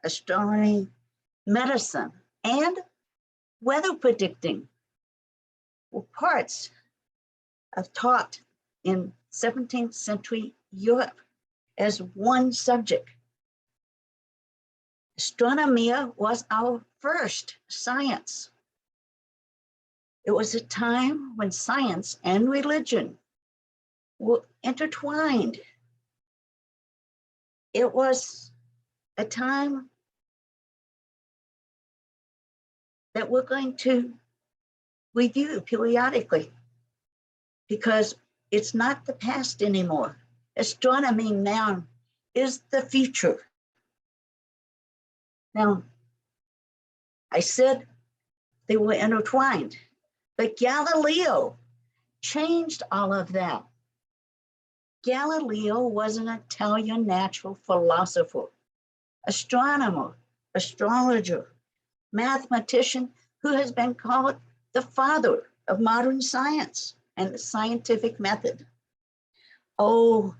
astronomy, medicine, and weather predicting were parts of taught in 17th century Europe as one subject. Astronomia was our first science. It was a time when science and religion were intertwined. It was a time that we're going to review periodically because it's not the past anymore. Astronomy now is the future. Now, I said they were intertwined, but Galileo changed all of that. Galileo was an Italian natural philosopher, astronomer, astrologer, mathematician who has been called the father of modern science and the scientific method. Oh,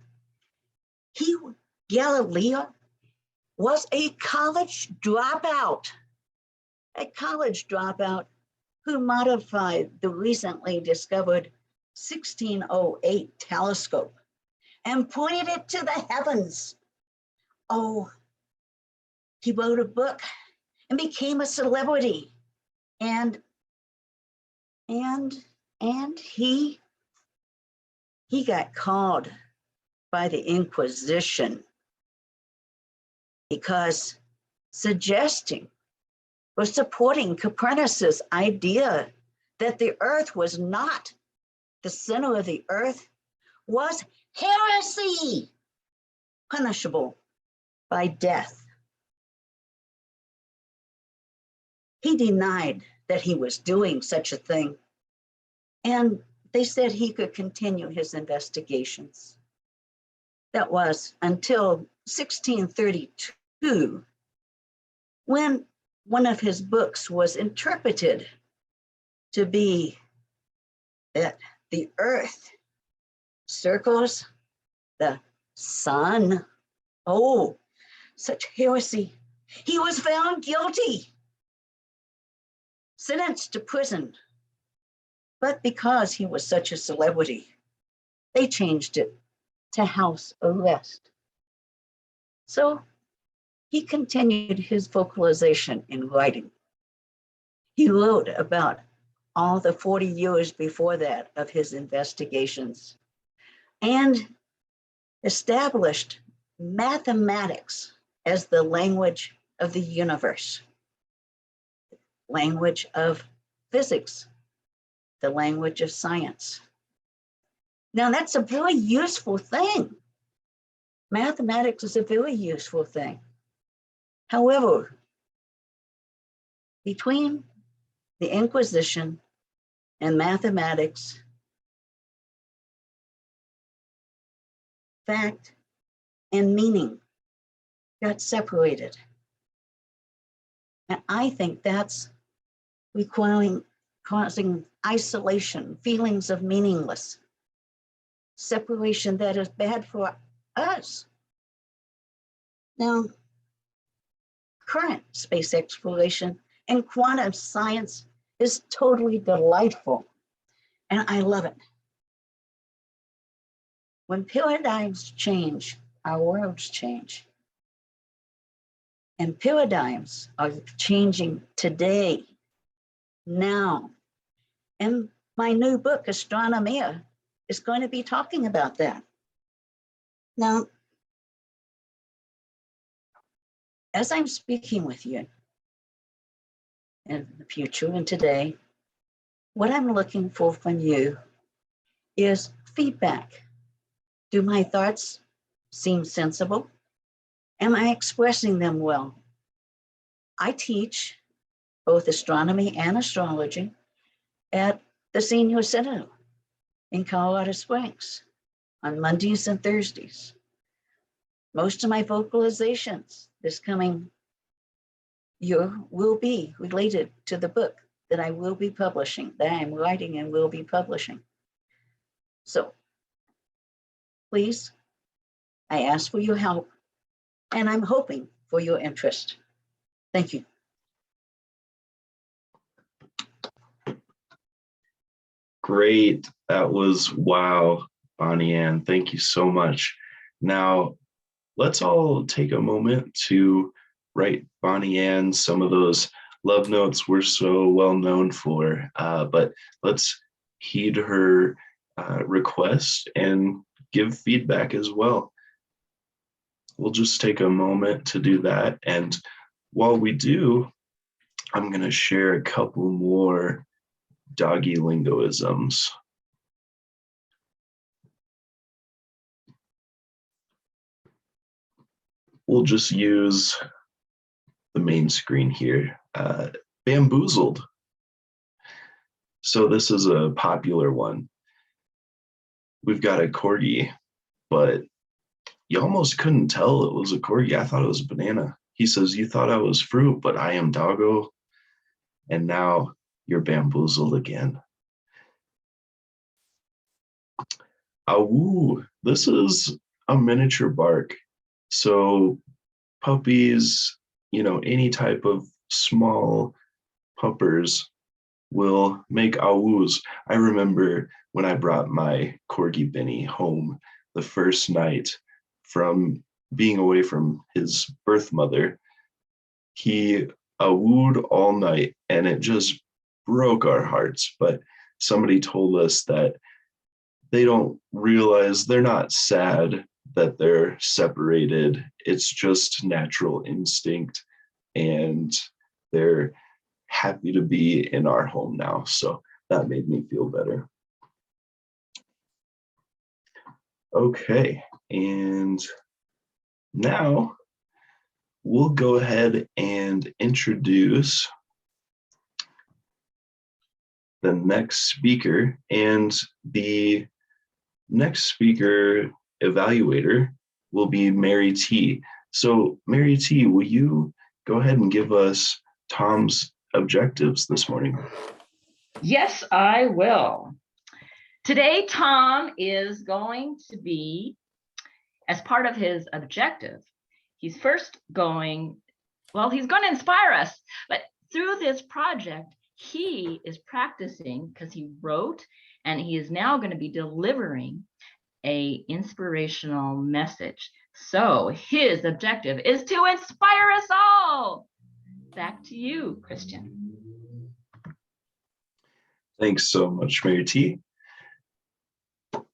Galileo was a college dropout who modified the recently discovered 1608 telescope and pointed it to the heavens. Oh, he wrote a book and became a celebrity. And he got called by the Inquisition because suggesting or supporting Copernicus' idea that the earth was not the center of the earth was heresy, punishable by death. He denied that he was doing such a thing, and they said he could continue his investigations. That was until 1632, when one of his books was interpreted to be that the earth circles the sun. Oh, such heresy. He was found guilty, sentenced to prison. But because he was such a celebrity, they changed it to house arrest. So he continued his vocalization in writing. He wrote about all the 40 years before that of his investigations and established mathematics as the language of the universe, language of physics, the language of science. Now, that's a very useful thing. Mathematics is a very useful thing. However, between the Inquisition and mathematics, fact and meaning got separated. And I think that's causing isolation, feelings of meaningless, separation that is bad for us. Now, current space exploration and quantum science is totally delightful, and I love it. When paradigms change, our worlds change. And paradigms are changing today, now. And my new book, Astronomia, is going to be talking about that. Now, as I'm speaking with you in the future and today, what I'm looking for from you is feedback. Do my thoughts seem sensible? Am I expressing them well? I teach both astronomy and astrology at the Senior Center in Colorado Springs on Mondays and Thursdays. Most of my vocalizations this coming year will be related to the book that I will be publishing, that I am writing and will be publishing. So please, I ask for your help, and I'm hoping for your interest. Thank you. Great. That was wow, Bonnie Ann. Thank you so much. Now, let's all take a moment to write Bonnie Ann some of those love notes we're so well known for. But let's heed her request and give feedback as well. We'll just take a moment to do that. And while we do, I'm going to share a couple more doggy lingoisms. We'll just use the main screen here. Bamboozled. So this is a popular one. We've got a corgi, but you almost couldn't tell it was a corgi. I thought it was a banana. He says, you thought I was fruit, but I am doggo. And now you're bamboozled again. Awoo. This is a miniature bark. So puppies, any type of small puppers will make awoos. I remember when I brought my corgi Benny home the first night from being away from his birth mother, he awooed all night and it just broke our hearts. But somebody told us that they don't realize they're not sad that they're separated. It's just natural instinct, and they're happy to be in our home now. So that made me feel better. Okay, and now we'll go ahead and introduce the next speaker, and the next speaker evaluator will be Mary T. So Mary T, will you go ahead and give us Tom's objectives this morning? Yes, I will. Today, Tom is going to be, as part of his objective, he's going to inspire us, but through this project, he is practicing because he wrote, and he is now going to be delivering a inspirational message. So his objective is to inspire us all. Back to you, Christian. Thanks so much, Mary T.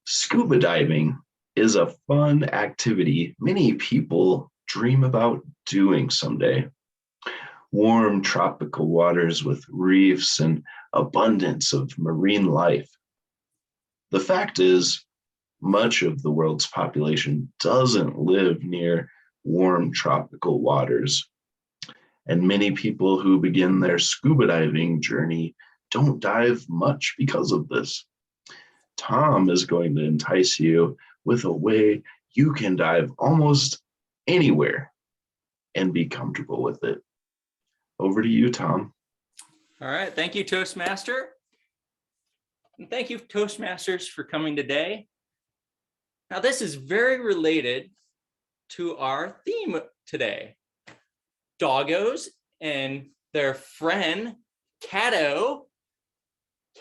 Scuba diving is a fun activity many people dream about doing someday. Warm tropical waters with reefs and abundance of marine life. The fact is, much of the world's population doesn't live near warm tropical waters. And many people who begin their scuba diving journey don't dive much because of this. Tom is going to entice you with a way you can dive almost anywhere and be comfortable with it. Over to you, Tom. All right, thank you, Toastmaster. And thank you, Toastmasters, for coming today. Now, this is very related to our theme today. Doggos and their friend, Catto.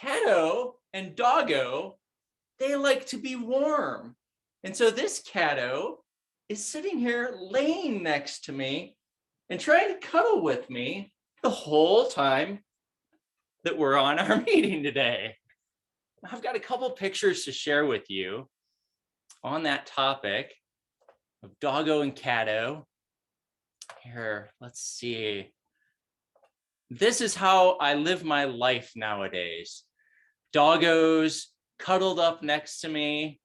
Catto and Doggo, they like to be warm. And so this Catto is sitting here laying next to me and trying to cuddle with me the whole time that we're on our meeting today. I've got a couple pictures to share with you on that topic of Doggo and Catto. Here, let's see. This is how I live my life nowadays. Doggos cuddled up next to me,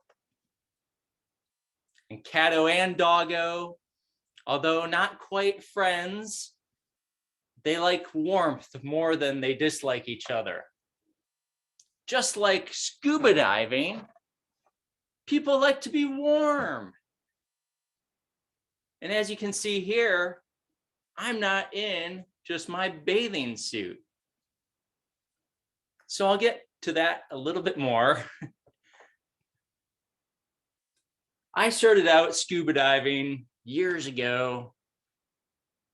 and Catto and Doggo, although not quite friends, they like warmth more than they dislike each other. Just like scuba diving, people like to be warm. And as you can see here, I'm not in just my bathing suit. So I'll get to that a little bit more. I started out scuba diving years ago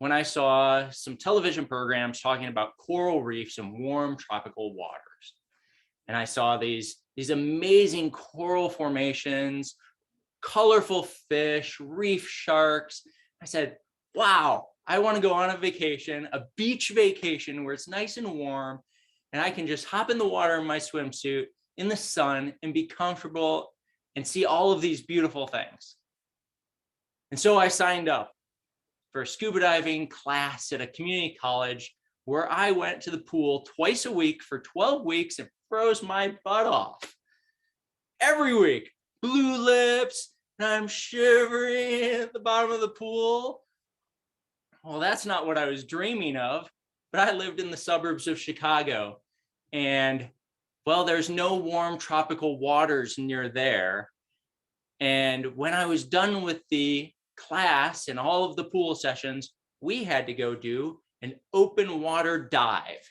when I saw some television programs talking about coral reefs and warm tropical waters. And I saw these amazing coral formations, colorful fish, reef sharks. I said, wow, I want to go on a vacation, a beach vacation where it's nice and warm, and I can just hop in the water in my swimsuit in the sun and be comfortable and see all of these beautiful things. And so I signed up for a scuba diving class at a community college where I went to the pool twice a week for 12 weeks and froze my butt off. Every week, blue lips, and I'm shivering at the bottom of the pool. Well, that's not what I was dreaming of, but I lived in the suburbs of Chicago, and well, there's no warm tropical waters near there. And when I was done with the class and all of the pool sessions, we had to go do an open water dive.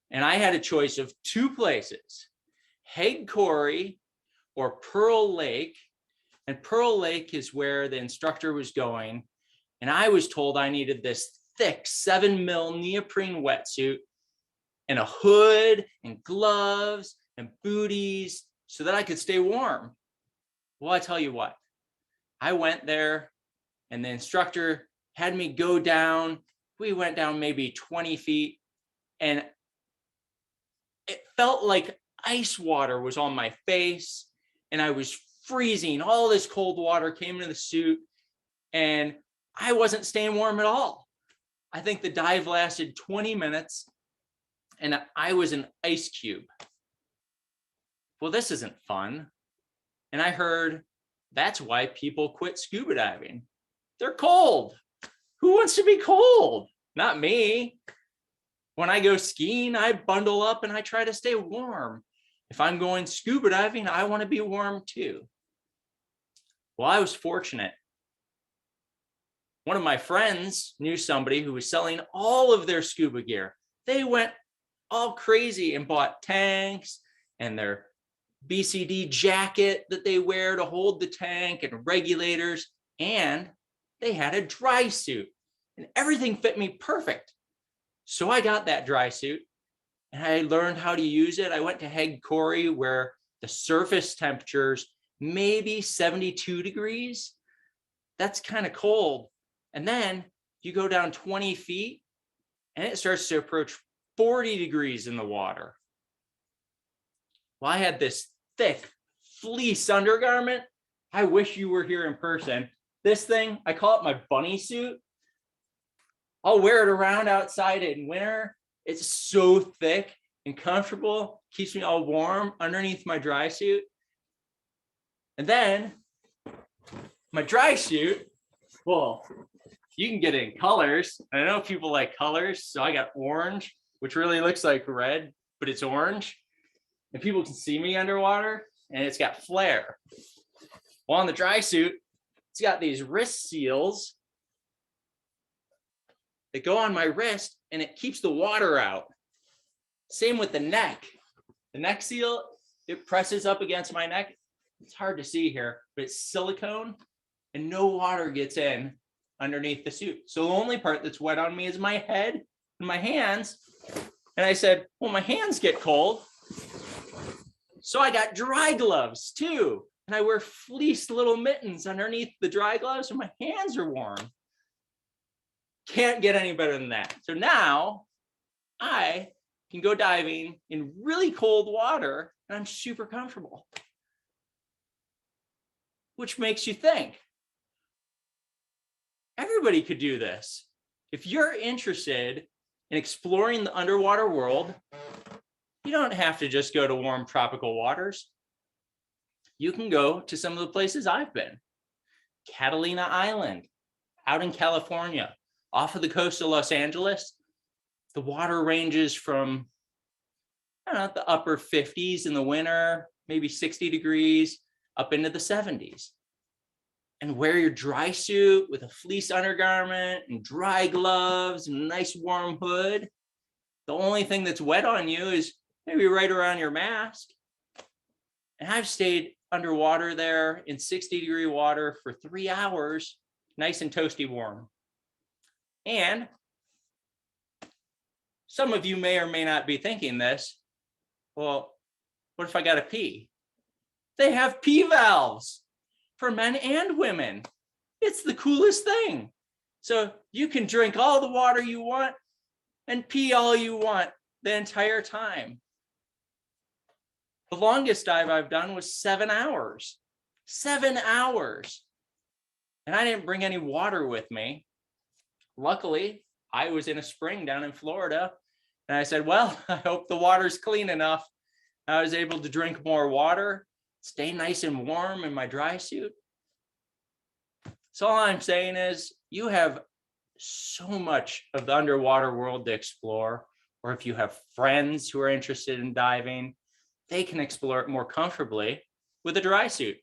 And I had a choice of two places, Hague Quarry or Pearl Lake. And Pearl Lake is where the instructor was going. And I was told I needed this thick 7 mil neoprene wetsuit and a hood and gloves and booties so that I could stay warm. Well, I tell you what, I went there and the instructor had me go down. We went down maybe 20 feet and it felt like ice water was on my face and I was freezing. All this cold water came into the suit and I wasn't staying warm at all. I think the dive lasted 20 minutes and I was an ice cube. Well, this isn't fun. And I heard that's why people quit scuba diving. They're cold. Who wants to be cold? Not me. When I go skiing, I bundle up and I try to stay warm. If I'm going scuba diving, I want to be warm too. Well, I was fortunate. One of my friends knew somebody who was selling all of their scuba gear. They went all crazy and bought tanks and their BCD jacket that they wear to hold the tank and regulators, and they had a dry suit and everything fit me perfect. So I got that dry suit and I learned how to use it. I went to Hague Quarry where the surface temperatures maybe 72 degrees. That's kind of cold. And then you go down 20 feet and it starts to approach 40 degrees in the water. Well, I had this thick fleece undergarment. I wish you were here in person. This thing, I call it my bunny suit. I'll wear it around outside in winter. It's so thick and comfortable, keeps me all warm underneath my dry suit. And then my dry suit, well, you can get it in colors. I know people like colors, so I got orange, which really looks like red, but it's orange. And people can see me underwater, and it's got flare. Well, on the dry suit, it's got these wrist seals that go on my wrist, and it keeps the water out. Same with the neck. The neck seal, it presses up against my neck. It's hard to see here, but it's silicone, and no water gets in underneath the suit. So the only part that's wet on me is my head and my hands. And I said, well, my hands get cold. So I got dry gloves too. And I wear fleece little mittens underneath the dry gloves, and my hands are warm. Can't get any better than that. So now I can go diving in really cold water and I'm super comfortable. Which makes you think, everybody could do this. If you're interested in exploring the underwater world, you don't have to just go to warm tropical waters. You can go to some of the places I've been. Catalina Island, out in California, off of the coast of Los Angeles. The water ranges from, I don't know, the upper 50s in the winter, maybe 60 degrees, up into the 70s. And wear your dry suit with a fleece undergarment and dry gloves and a nice warm hood. The only thing that's wet on you is maybe right around your mask. And I've stayed underwater there in 60-degree water for 3 hours, nice and toasty warm. And some of you may or may not be thinking this. Well, what if I got to pee? They have pee valves for men and women. It's the coolest thing. So you can drink all the water you want and pee all you want the entire time. The longest dive I've done was 7 hours. 7 hours. And I didn't bring any water with me. Luckily, I was in a spring down in Florida. And I said, well, I hope the water's clean enough. I was able to drink more water, stay nice and warm in my dry suit. So all I'm saying is you have so much of the underwater world to explore, or if you have friends who are interested in diving, they can explore it more comfortably with a dry suit.